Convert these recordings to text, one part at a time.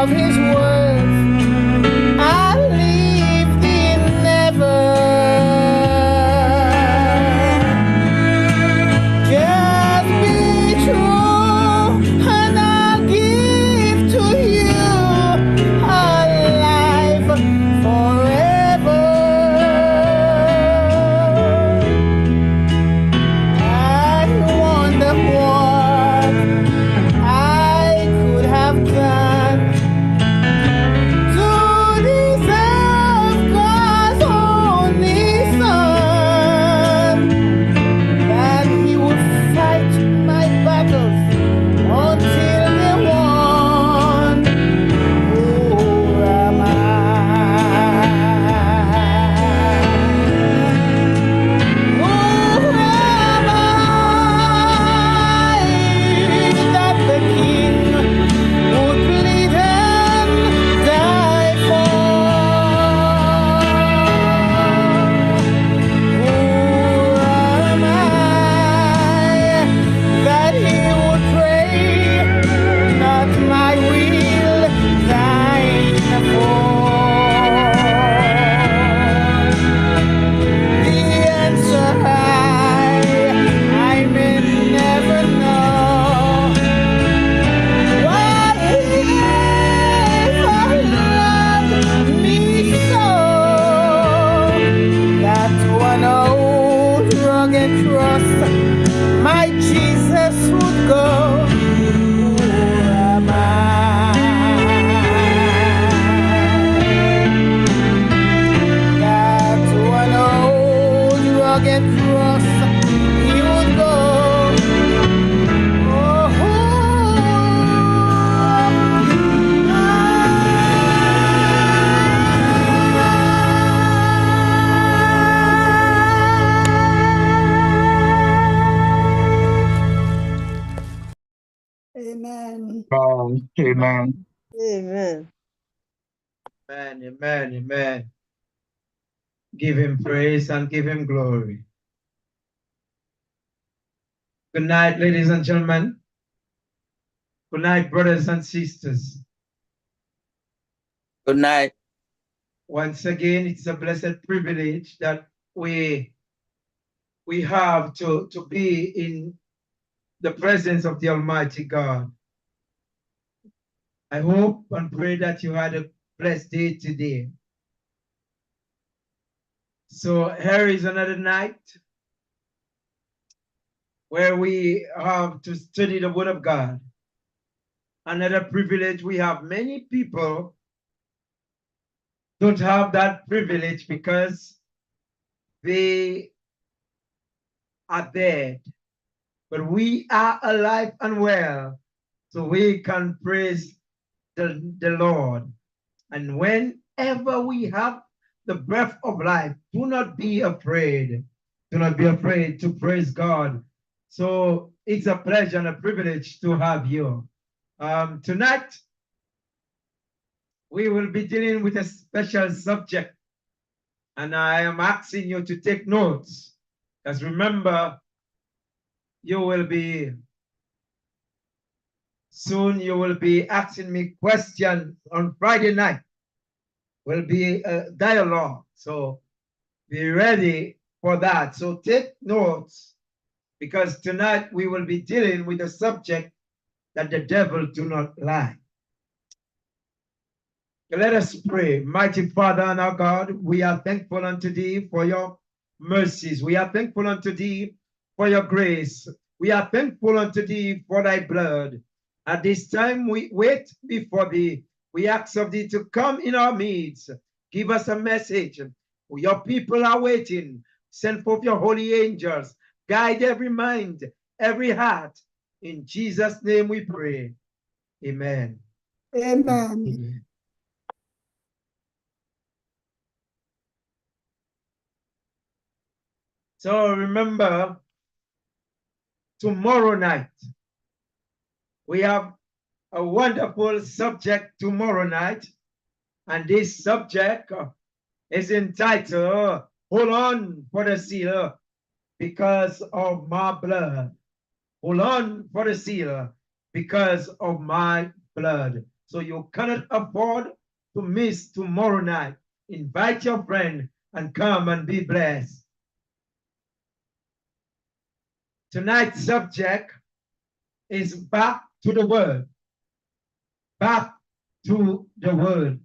of his words. I believe in never. Just be true, and I'll give to you a life forever. I wonder what I could have done to deserve God's only Son, that He would fight my battles until they won. Who am I? Who am I that the King would bleed and die for? Who am I that he would pray, not my will, thine for? The answer I may never know. What if I loved me so, that one old rugged cross my Jesus would go? Who am I that one old rugged cross he would go? Oh, who Amen. Amen. Amen. Amen, amen, amen. Give him praise and give him glory. Good night, ladies and gentlemen. Good night, brothers and sisters. Good night. Once again, it's a blessed privilege that we have to be in the presence of the Almighty God. I hope and pray that you had a blessed day today. So here is another night where we have to study the Word of God. Another privilege we have. Many people don't have that privilege because they are dead. But we are alive and well, so we can praise the Lord. And whenever we have the breath of life, do not be afraid. Do not be afraid to praise God. So it's a pleasure and a privilege to have you. Tonight, we will be dealing with a special subject, and I am asking you to take notes, because remember, you will be asking me questions on Friday night. Will be a dialogue, so be ready for that. So take notes, because tonight we will be dealing with a subject that the devil do not lie. Let us pray. Mighty Father and our God, we are thankful unto thee for your mercies. We are thankful unto thee for your grace. We are thankful unto thee for thy blood. At this time we wait before thee. We ask of thee to come in our midst. Give us a message. Your people are waiting. Send forth your holy angels. Guide every mind, every heart. In Jesus' name we pray. Amen. Amen. Amen. So remember, tomorrow night, we have a wonderful subject tomorrow night. And this subject is entitled, Hold On for the Seal Because of My Blood. Hold on for the seal because of my blood. So you cannot afford to miss tomorrow night. Invite your friend and come and be blessed. Tonight's subject is back to the word. Back to the word.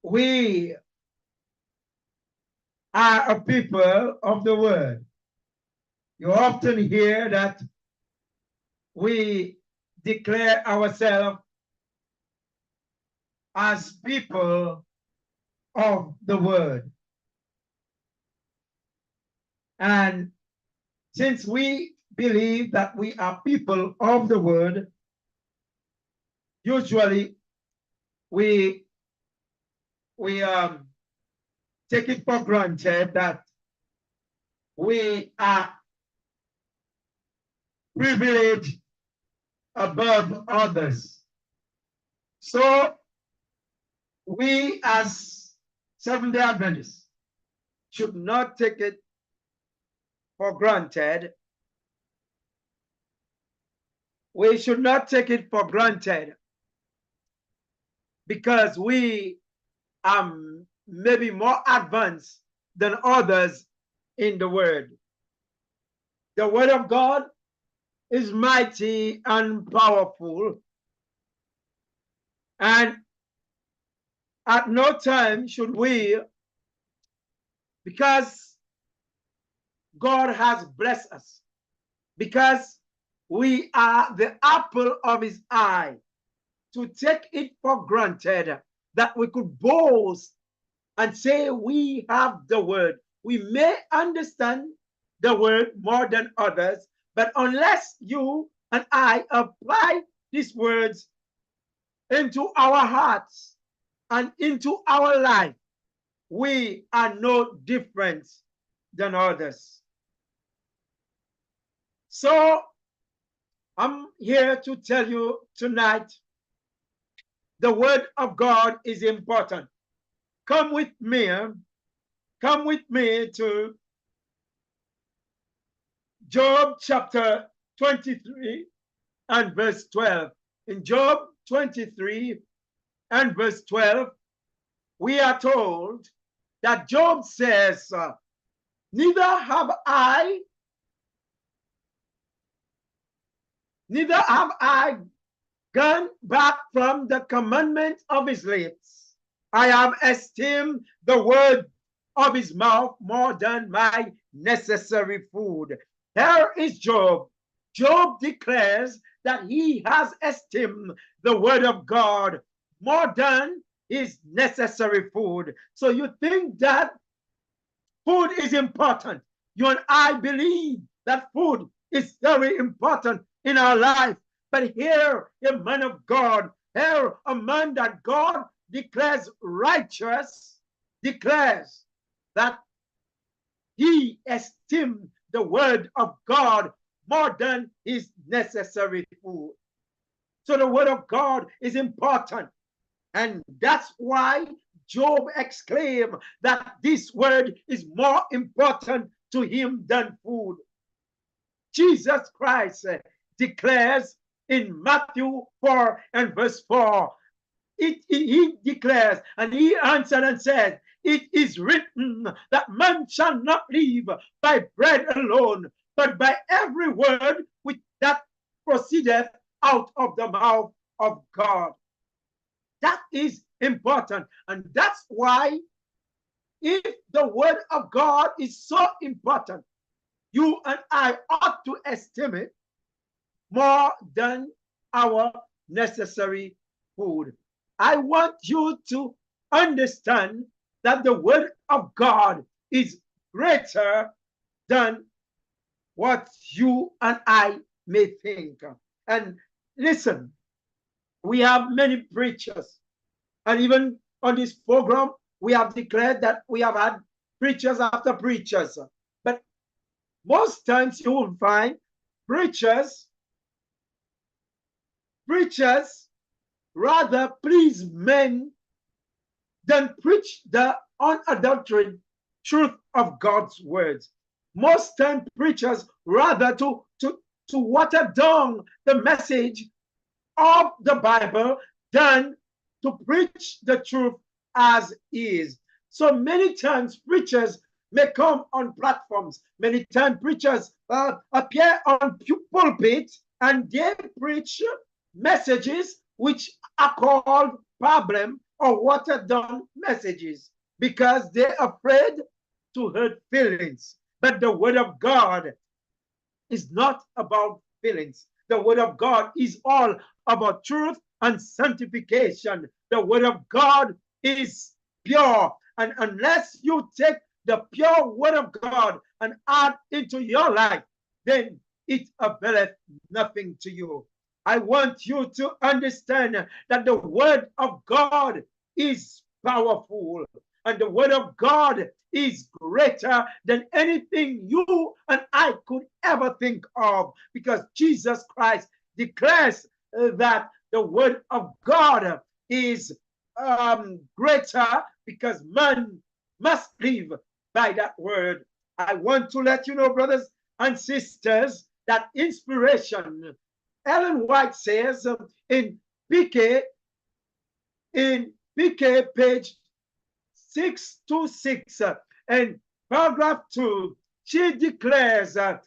We are a people of the word. You often hear that we declare ourselves as people of the word. And since we believe that we are people of the word, usually we take it for granted that we are privileged above others. So we as Seventh-day Adventists should not take it for granted. We should not take it for granted because we are maybe more advanced than others in the word. The word of God is mighty and powerful, and at no time should we, because God has blessed us, because we are the apple of his eye, to take it for granted that we could boast and say we have the word. We may understand the word more than others, but unless you and I apply these words into our hearts and into our life, we are no different than others. So I'm here to tell you tonight, the word of God is important. Come with me to Job chapter 23 and verse 12. In Job 23 and verse 12, we are told that Job says, neither have I gone back from the commandment of his lips. I have esteemed the word of his mouth more than my necessary food. Here is Job. Job declares that he has esteemed the word of God more than his necessary food. So you think that food is important. You and I believe that food is very important in our life. But here, a man of God, here, a man that God declares righteous, declares that he esteemed the word of God more than his necessary food. So the word of God is important. And that's why Job exclaimed that this word is more important to him than food. Jesus Christ declares in Matthew 4 and verse 4, he declares, and he answered and said, it is written that man shall not live by bread alone, but by every word which that proceedeth out of the mouth of God. That is important. And that's why, if the word of God is so important, you and I ought to esteem it more than our necessary food. I want you to understand that the word of God is greater than what you and I may think. And listen, we have many preachers, and even on this program, we have declared that we have had preachers after preachers. But most times you will find preachers rather please men than preach the unadulterated truth of God's words. Most times preachers rather to to water down the message of the Bible than to preach the truth as is. So many times preachers may come on platforms. Many times preachers appear on pulpits and they preach messages which are called problem or watered down messages because they're afraid to hurt feelings. But the word of God is not about feelings. The word of God is all about truth and sanctification. The word of God is pure. And unless you take the pure word of God and add into your life, then it availeth nothing to you. I want you to understand that the word of God is powerful and the word of God is greater than anything you and I could ever think of, because Jesus Christ declares that the word of God is greater, because man must live by that word. I want to let you know, brothers and sisters, that inspiration, Ellen White says in PK page 626 and paragraph 2, she declares that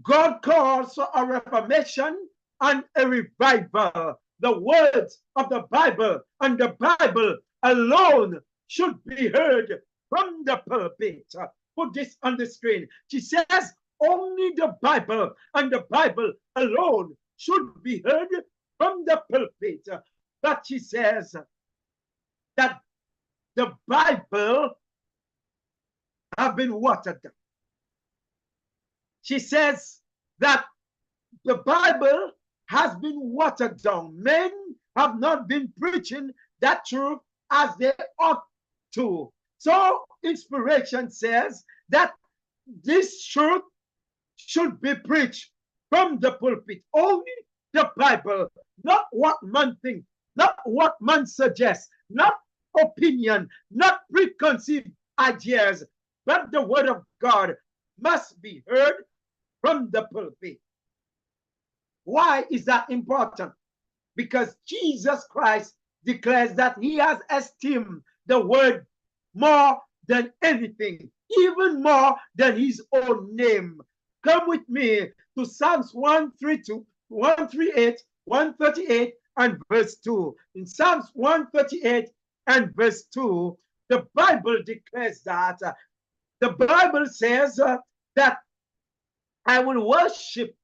God calls for a reformation and a revival. The words of the Bible and the Bible alone should be heard from the pulpit. Put this on the screen. She says only the Bible and the Bible alone should be heard from the pulpit. But she says that the Bible have been watered down. She says that the Bible has been watered down. Men have not been preaching that truth as they ought to. So inspiration says that this truth should be preached from the pulpit. Only the Bible, not what man thinks, not what man suggests, not opinion, not preconceived ideas, but the word of God must be heard from the pulpit. Why is that important? Because Jesus Christ declares that he has esteemed the word more than anything, even more than his own name. Come with me to Psalms 132, 138, 138, and verse 2. In Psalms 138 and verse 2, the Bible declares that the Bible says that I will worship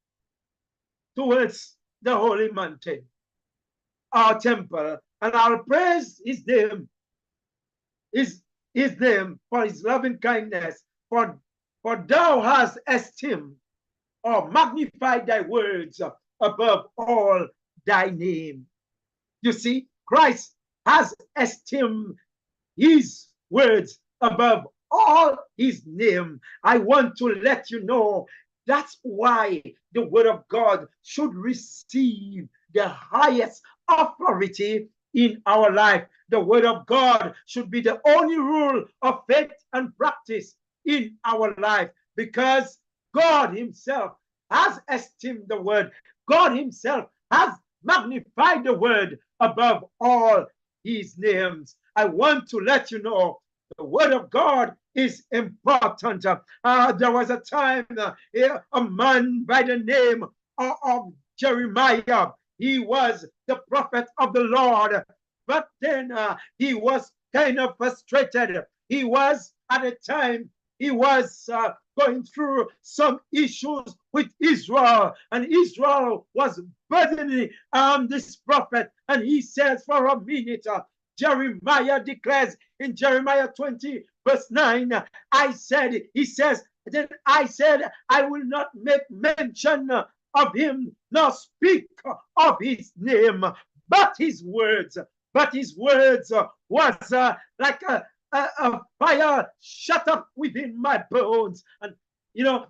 towards the holy mountain, our temple, and I'll praise his name, his name for his loving kindness, for thou hast esteemed or magnified thy words above all thy name. You see, Christ has esteemed his words above all his name. I want to let you know that's why the word of God should receive the highest authority in our life. The word of God should be the only rule of faith and practice in our life, because God himself has esteemed the word. God himself has magnified the word above all his names. I want to let you know the word of God is important. There was a time a man by the name of Jeremiah, he was the prophet of the Lord, but then he was kind of frustrated. He was at a time, he was going through some issues with Israel, and Israel was burdening this prophet, and he says for a minute, Jeremiah declares in Jeremiah 20 verse 9, he says, then I said, I will not make mention of him, nor speak of his name, but his words. But his words was like a fire shut up within my bones. And,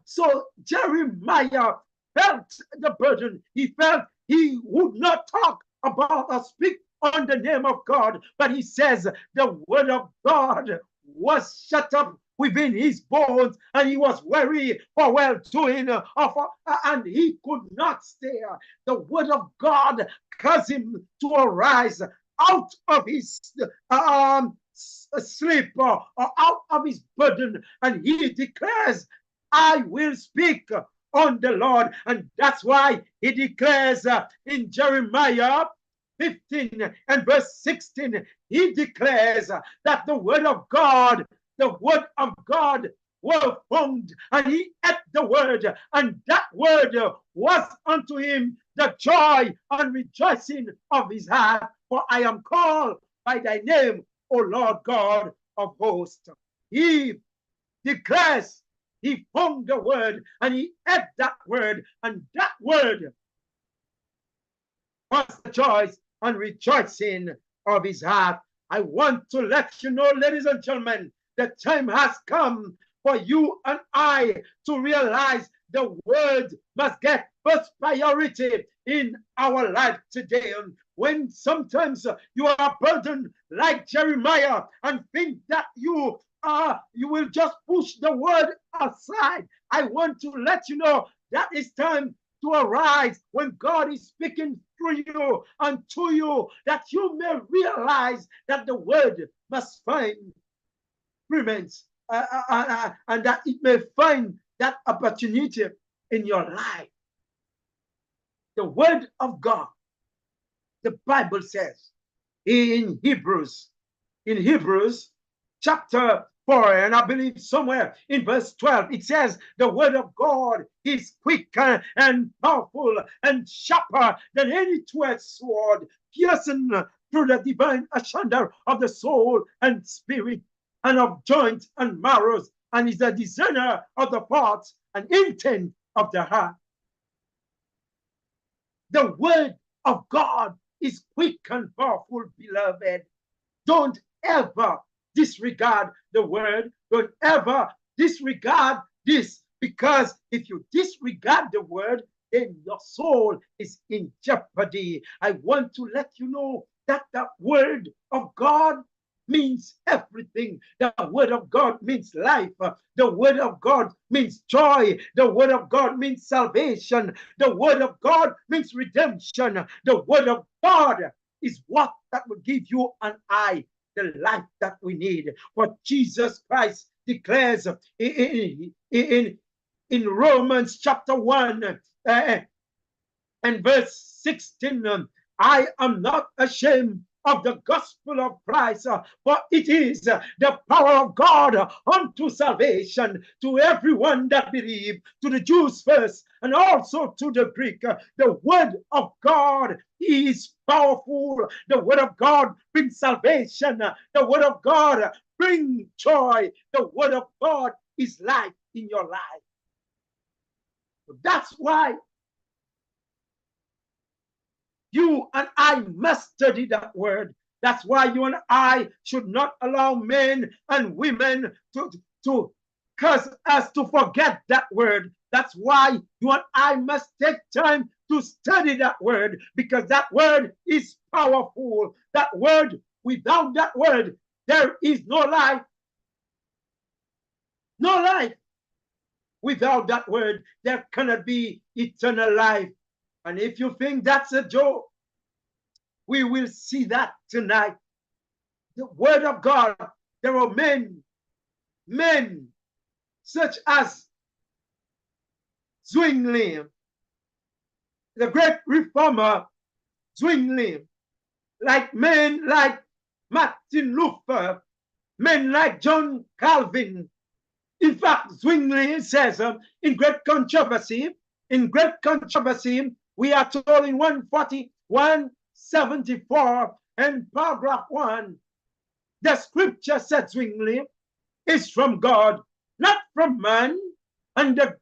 so Jeremiah felt the burden. He felt he would not talk about or speak on the name of God, but he says the word of God was shut up within his bones, and he was weary for well doing, and he could not stay. The word of God caused him to arise out of his sleep, or out of his burden, and he declares, I will speak on the Lord. And that's why he declares in Jeremiah 15 and verse 16, he declares that the word of God was formed, and he ate the word, and that word was unto him the joy and rejoicing of his heart. For I am called by thy name, O Lord God of hosts. He declares, he formed the word, and he ate that word, and that word was the joy and rejoicing of his heart. I want to let you know, ladies and gentlemen, the time has come for you and I to realize the word must get first priority in our life today. And when sometimes you are burdened like Jeremiah and think that you will just push the word aside, I want to let you know that it's time to arise when God is speaking through you and to you, that you may realize that the word must find remains, and that it may find that opportunity in your life. The word of God, the Bible says in Hebrews chapter 4, and I believe somewhere in verse 12, it says, the word of God is quick and powerful and sharper than any two-edged sword, piercing through the divine asunder of the soul and spirit, and of joints and marrows, and is a discerner of the thoughts and intent of the heart. The word of God is quick and powerful, beloved. Don't ever disregard the word. Don't ever disregard this, because if you disregard the word, then your soul is in jeopardy. I want to let you know that the word of God means everything. The word of God means life. The word of God means joy. The word of God means salvation. The word of God means redemption. The word of God is what that will give you and I the life that we need. For Jesus Christ declares in Romans chapter 1 and verse 16, I am not ashamed of the gospel of Christ, for it is the power of God unto salvation to everyone that believe, to the Jews first, and also to the Greek. The word of God is powerful. The word of God brings salvation. The word of God brings joy. The word of God is life in your life. That's why you and I must study that word. That's why you and I should not allow men and women to cause us to forget that word. That's why you and I must take time to study that word, because that word is powerful. That word, without that word, there is no life. No life. Without that word, there cannot be eternal life. And if you think that's a joke, we will see that tonight. The word of God, there are men such as Zwingli, the great reformer Zwingli, like men like Martin Luther, men like John Calvin. In fact, Zwingli says in Great Controversy, we are told in 174 and paragraph 1, the scripture, said Zwingli, is from God, not from man, and the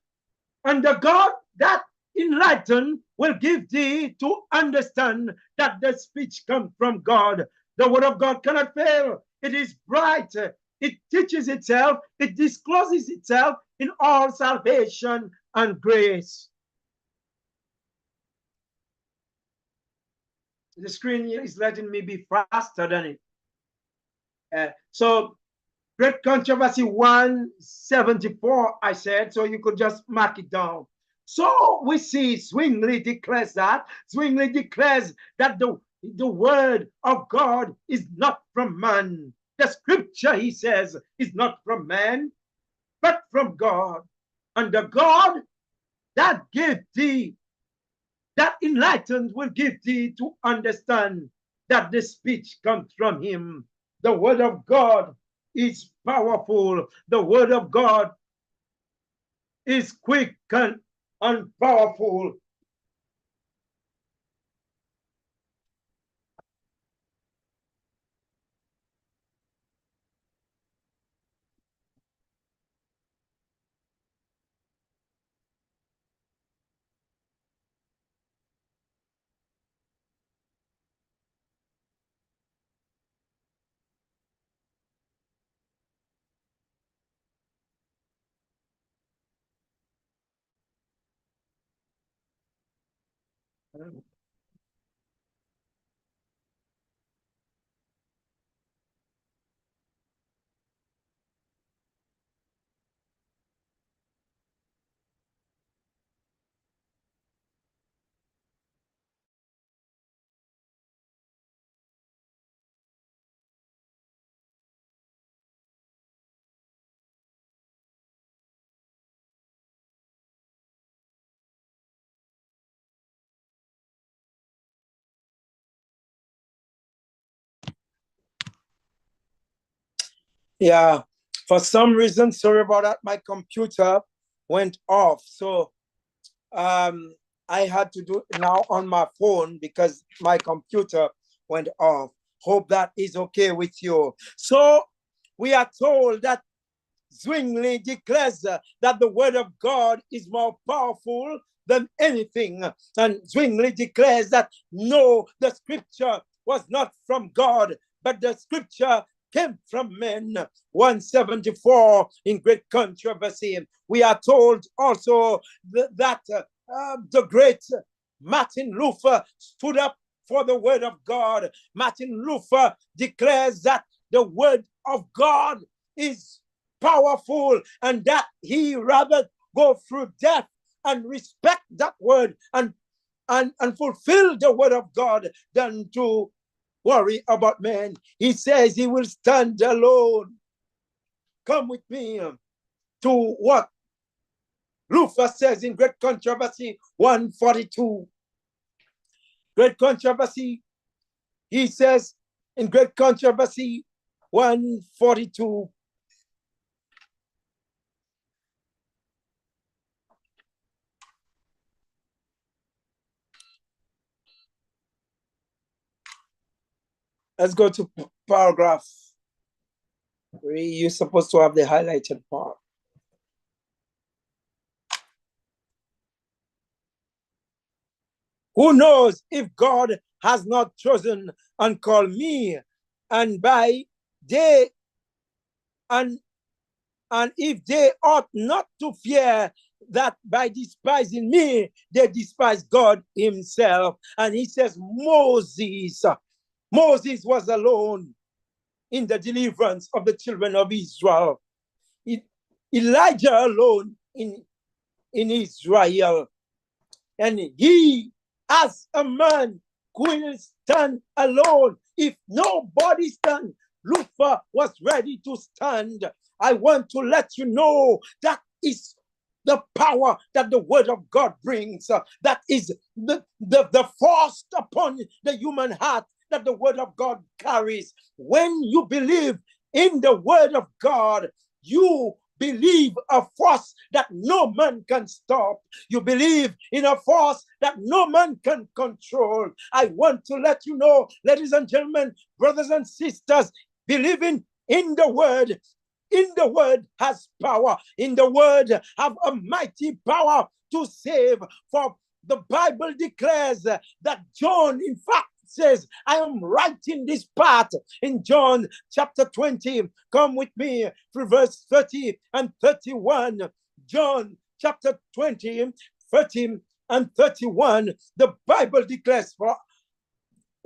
God that enlighten will give thee to understand that the speech comes from God. The word of God cannot fail. It is bright. It teaches itself. It discloses itself in all salvation and grace. The screen is letting me be faster than it. So Great Controversy 174, I said, so you could just mark it down. So we see Zwingli declares that. Zwingli declares that the word of God is not from man. The scripture, he says, is not from man, but from God. And the God that gave thee, that enlightened, will give thee to understand that the speech comes from him. The word of God is powerful. The word of God is quick and powerful. Yeah, for some reason, sorry about that, my computer went off. So I had to do it now on my phone because my computer went off. Hope that is okay with you. So we are told that Zwingli declares that the word of God is more powerful than anything. And Zwingli declares that no, the scripture was not from God, but the scripture came from men. 174 in Great Controversy. We are told also that the great Martin Luther stood up for the word of God. Martin Luther declares that the word of God is powerful and that he rather go through death and respect that word and fulfill the word of God than to worry about men. He says he will stand alone. Come with me to what Luther says in Great Controversy 142. Great Controversy, he says in Great Controversy 142. Let's go to paragraph 3. You're supposed to have the highlighted part. Who knows if God has not chosen and called me, and by they and if they ought not to fear that by despising me, they despise God himself. And he says, Moses was alone in the deliverance of the children of Israel. Elijah alone in Israel. And he, as a man, will stand alone. If nobody stands, Luther was ready to stand. I want to let you know that is the power that the word of God brings. That is the force upon the human heart that the word of God carries. When you believe in the word of God, you believe a force that no man can stop. You believe in a force that no man can control. I want to let you know, ladies and gentlemen, brothers and sisters, believing in the word has power. In the word have a mighty power to save. For the Bible declares that John, in fact, says, I am writing this part in John chapter 20. Come with me through verse 30 and 31. John chapter 20, 30 and 31. The Bible declares for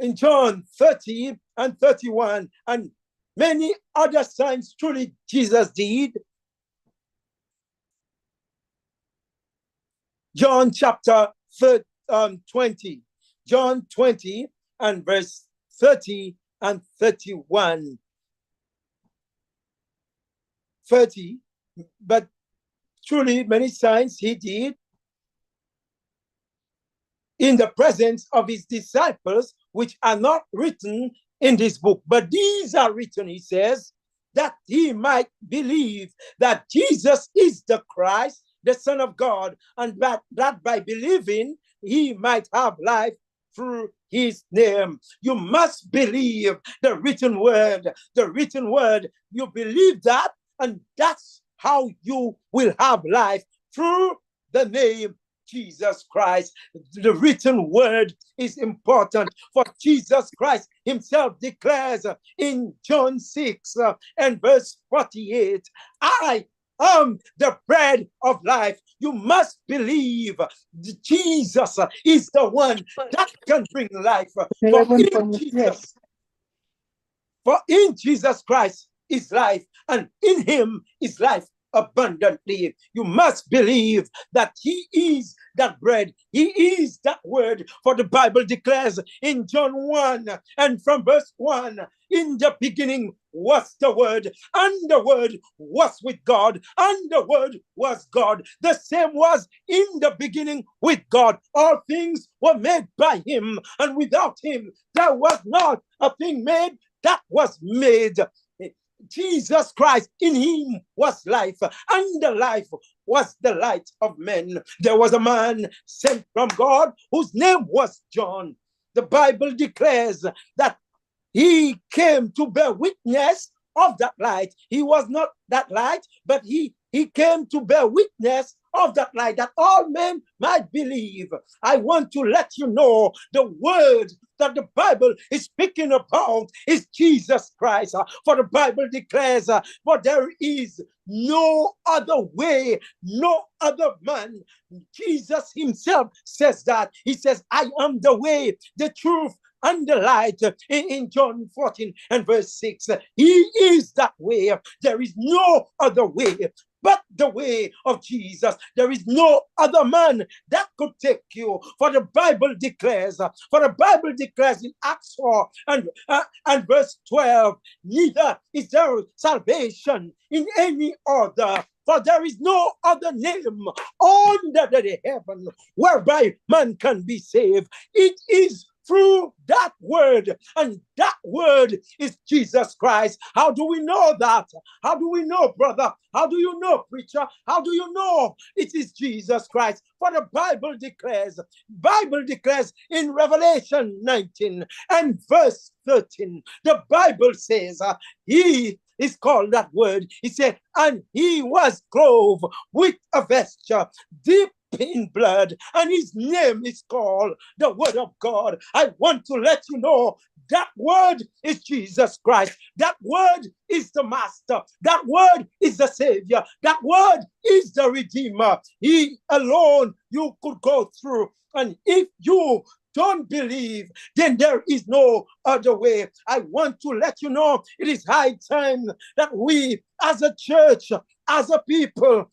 in John 30 and 31, and many other signs truly Jesus did. John chapter 20. John 20 and verse 30 and 31. 30, but truly many signs he did in the presence of his disciples, which are not written in this book. But these are written, he says, that he might believe that Jesus is the Christ, the Son of God, and that by believing he might have life through his name. You must believe the written word. The written word, you believe that, and that's how you will have life through the name Jesus Christ. The written word is important, for Jesus Christ himself declares in John 6 and verse 48, I am the bread of life. You must believe Jesus is the one that can bring life. For in Jesus Christ is life, and in him is life abundantly. You must believe that he is that bread, he is that word. For the Bible declares in John 1 and from verse 1, in the beginning was the word, and the word was with God, and the word was God. The same was in the beginning with God. All things were made by him, and without him there was not a thing made that was made. Jesus Christ, in him was life, and the life was the light of men. There was a man sent from God whose name was John. The Bible declares that he came to bear witness of that light. He was not that light, but he came to bear witness of that light, that all men might believe. I want to let you know the word that the Bible is speaking about is Jesus Christ. For the Bible declares, for there is no other way, no other man. Jesus himself says that. He says, I am the way, the truth, and the light. In John 14 and verse 6, he is that way. There is no other way but the way of Jesus. There is no other man that could take you. For the Bible declares in Acts 4 and verse 12, neither is there salvation in any other, for there is no other name under the heaven whereby man can be saved. It is through that word, and that word is Jesus Christ. How do we know that? How do we know, brother? How do you know, preacher? How do you know it is Jesus Christ? For the Bible declares in Revelation 19 and verse 13, the Bible says, he is called that word. He said, and he was clothed with a vesture deep in blood, and his name is called the Word of God. I want to let you know that word is Jesus Christ. That word is the Master. That word is the Savior. That word is the Redeemer. He alone you could go through. And if you don't believe, then there is no other way. I want to let you know it is high time that we as a church, as a people,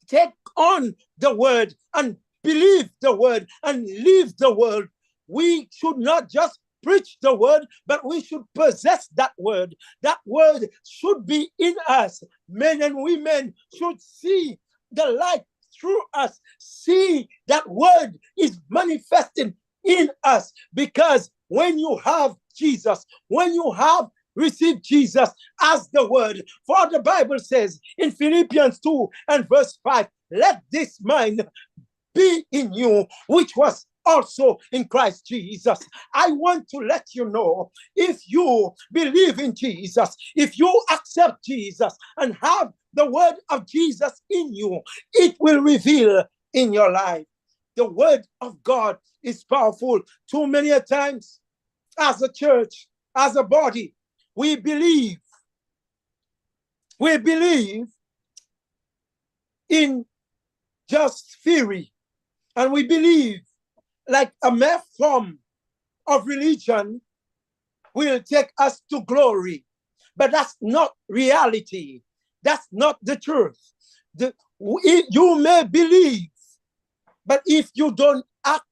take on the word and believe the word and live the word. We should not just preach the word, but we should possess that word. That word should be in us. Men and women should see the light through us. See that word is manifesting in us, because when you have Jesus, when you have receive Jesus as the word. For the Bible says in Philippians 2 and verse 5, let this mind be in you, which was also in Christ Jesus. I want to let you know, if you believe in Jesus, if you accept Jesus and have the word of Jesus in you, it will reveal in your life. The word of God is powerful. Too many a times as a church, as a body, we believe in just theory, and we believe like a mere form of religion will take us to glory. But that's not reality. That's not the truth. You may believe, but if you don't act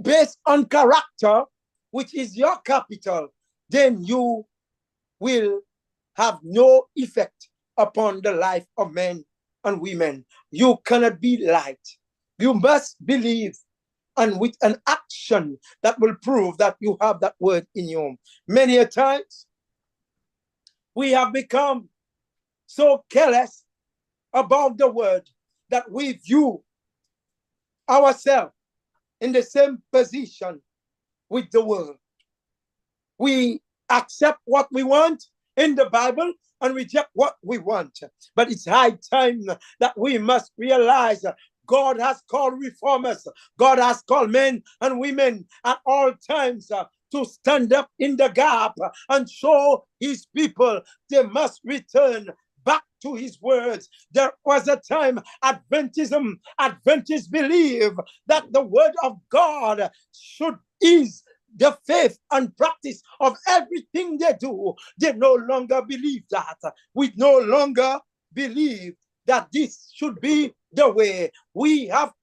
based on character, which is your capital, then you will have no effect upon the life of men and women. You cannot be light. You must believe, and with an action that will prove that you have that word in you. Many a times, we have become so careless about the word that we view ourselves in the same position with the world. We accept what we want in the Bible and reject what we want. But it's high time that we must realize God has called reformers. God has called men and women at all times to stand up in the gap and show his people they must return back to his words. There was a time Adventists believe that the word of God is the faith and practice of everything they do. They no longer believe that. We no longer believe that this should be the way. We have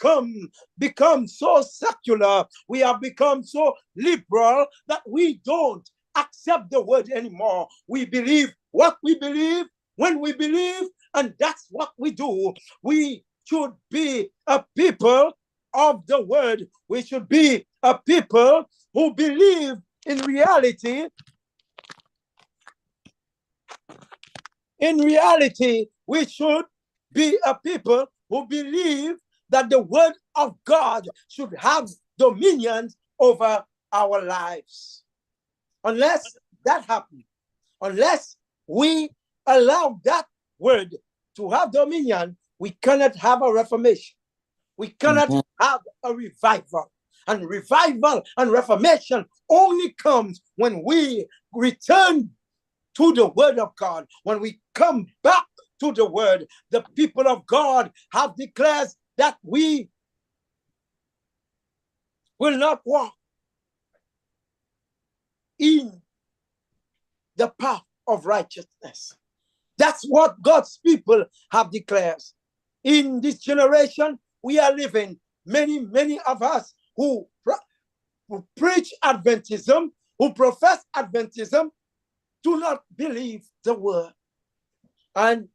become so secular, we have become so liberal that we don't accept the word anymore. We believe what we believe when we believe, and that's what we do. We should be a people of the word. We should be a people who believe in reality. In reality, we should be a people who believe that the word of God should have dominion over our lives. Unless that happens, unless we allow that word to have dominion, we cannot have a reformation. We cannot have a revival. And revival and reformation only comes when we return to the word of God. When we come back to the word, the people of God have declared that we will not walk in the path of righteousness. That's what God's people have declared. In this generation, we are living, many of us who preach Adventism, who profess Adventism, do not believe the word. And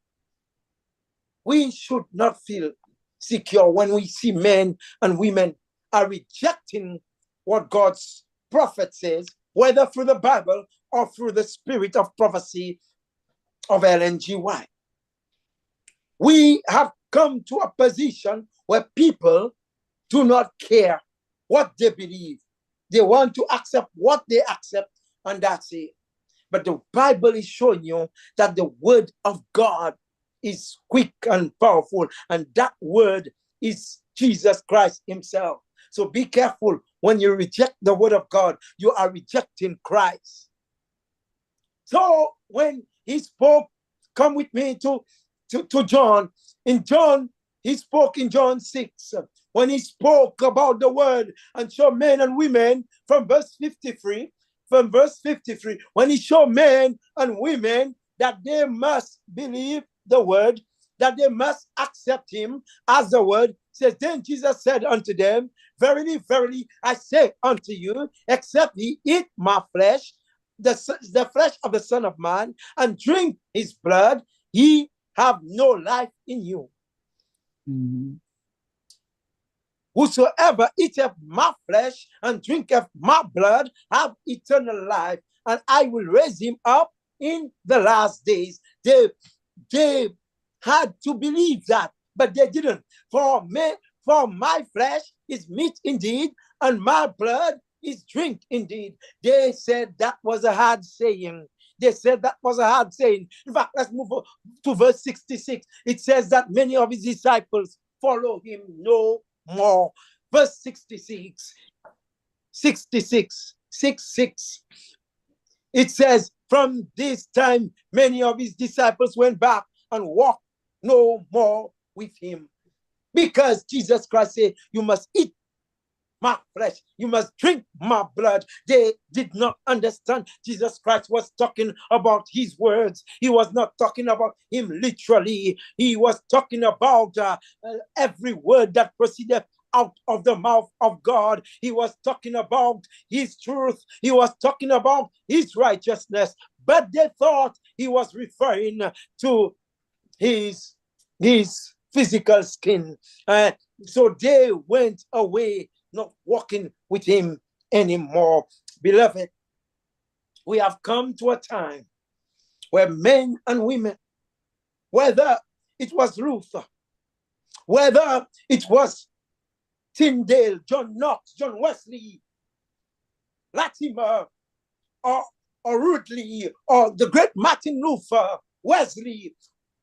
we should not feel secure when we see men and women are rejecting what God's prophet says, whether through the Bible or through the spirit of prophecy of Ellen G. White. We have come to a position where people do not care what they believe. They want to accept what they accept, and that's it. But the Bible is showing you that the word of God is quick and powerful, and that word is Jesus Christ himself. So be careful when you reject the word of God, you are rejecting Christ. So when he spoke, come with me to John. In John, he spoke in John 6. When he spoke about the word and showed men and women from verse 53, when he showed men and women that they must believe the word, that they must accept him as the word, says, then Jesus said unto them, verily, verily, I say unto you, except ye eat my flesh, the flesh of the Son of Man, and drink his blood, ye have no life in you. Mm-hmm. Whosoever eateth my flesh and drinketh my blood have eternal life, and I will raise him up in the last days. They had to believe that, but they didn't. For my flesh is meat indeed, and my blood is drink indeed. They said that was a hard saying. They said that was a hard saying. In fact, let's move to verse 66. It says that many of his disciples follow him no more. Verse 66. It says, from this time, many of his disciples went back and walked no more with him. Because Jesus Christ said, you must eat my flesh. You must drink my blood. They did not understand. Jesus Christ was talking about his words. He was not talking about him literally. He was talking about every word that proceeded out of the mouth of God. He was talking about his truth. He was talking about his righteousness. But they thought he was referring to his physical skin. So they went away, not walking with him anymore. Beloved, we have come to a time where men and women, whether it was Luther, whether it was Tyndale, John Knox, John Wesley, Latimer, or Ridley, or the great Martin Luther, Wesley,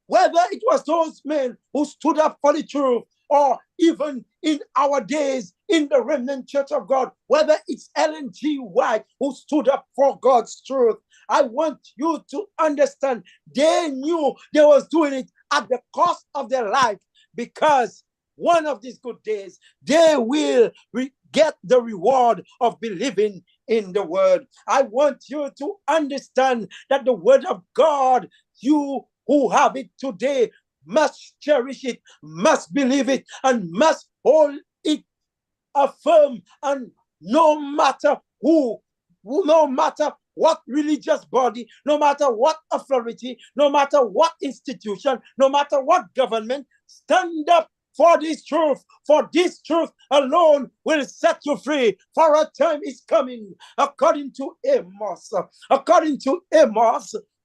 whether it was those men who stood up for the truth, or even in our days in the remnant church of God, whether it's Ellen G. White who stood up for God's truth, I want you to understand they knew they was doing it at the cost of their life, because one of these good days they will get the reward of believing in the word. I want you to understand that the word of God, you who have it today, must cherish it, must believe it, and must hold it firm. And no matter who, no matter what religious body, no matter what authority, no matter what institution, no matter what government, stand up for this truth, for this truth alone will set you free. For a time is coming, according to Amos,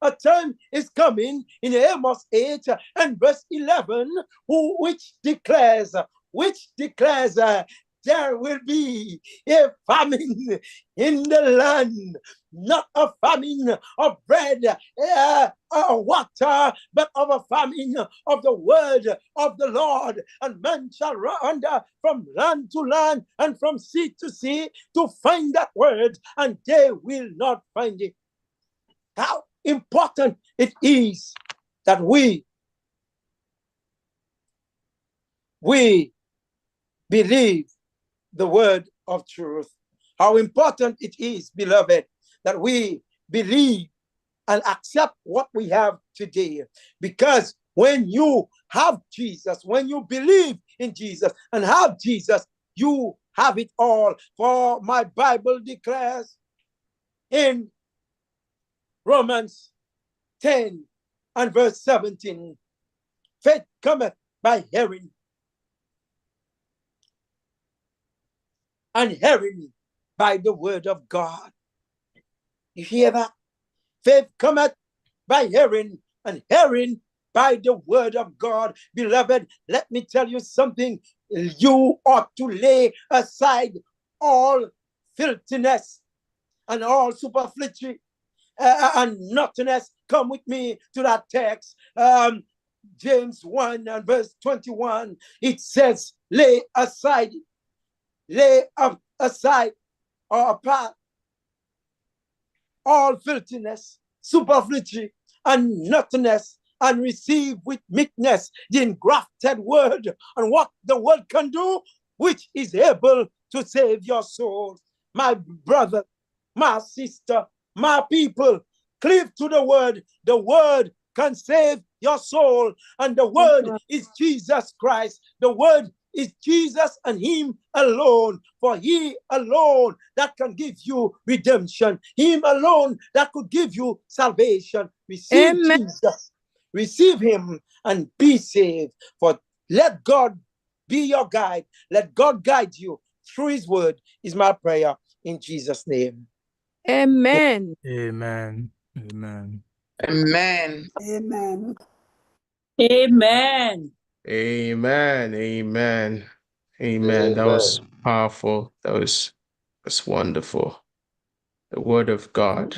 a time is coming in Amos 8 and verse 11, which declares there will be a famine in the land, not a famine of bread or water, but of a famine of the word of the Lord. And man shall wander from land to land and from sea to sea to find that word, and they will not find it. How important it is that we believe the word of truth. How important it is, beloved, that we believe and accept what we have today. Because when you have Jesus, when you believe in Jesus and have Jesus, you have it all. For my Bible declares in Romans 10 and verse 17, faith cometh by hearing, and hearing by the word of God. You hear that? Faith cometh by hearing, and hearing by the word of God. Beloved, let me tell you something. You ought to lay aside all filthiness and all superfluity and nothingness. Come with me to that text. James 1 and verse 21. It says, lay aside or apart all filthiness, superfluity, and nothingness, and receive with meekness the engrafted word, and what the word can do, which is able to save your soul. My brother, my sister, my people, cleave to the word. The word can save your soul, and the word is Jesus Christ. The word is Jesus and him alone, for he alone that can give you redemption, him alone that could give you salvation. Receive Amen. Jesus, receive him, and be saved. For let God be your guide, let God guide you through his word, is my prayer in Jesus' name. Amen. Amen. Amen. Amen. Amen. Amen. Amen. Amen. Amen. That was powerful. That's wonderful. The word of God.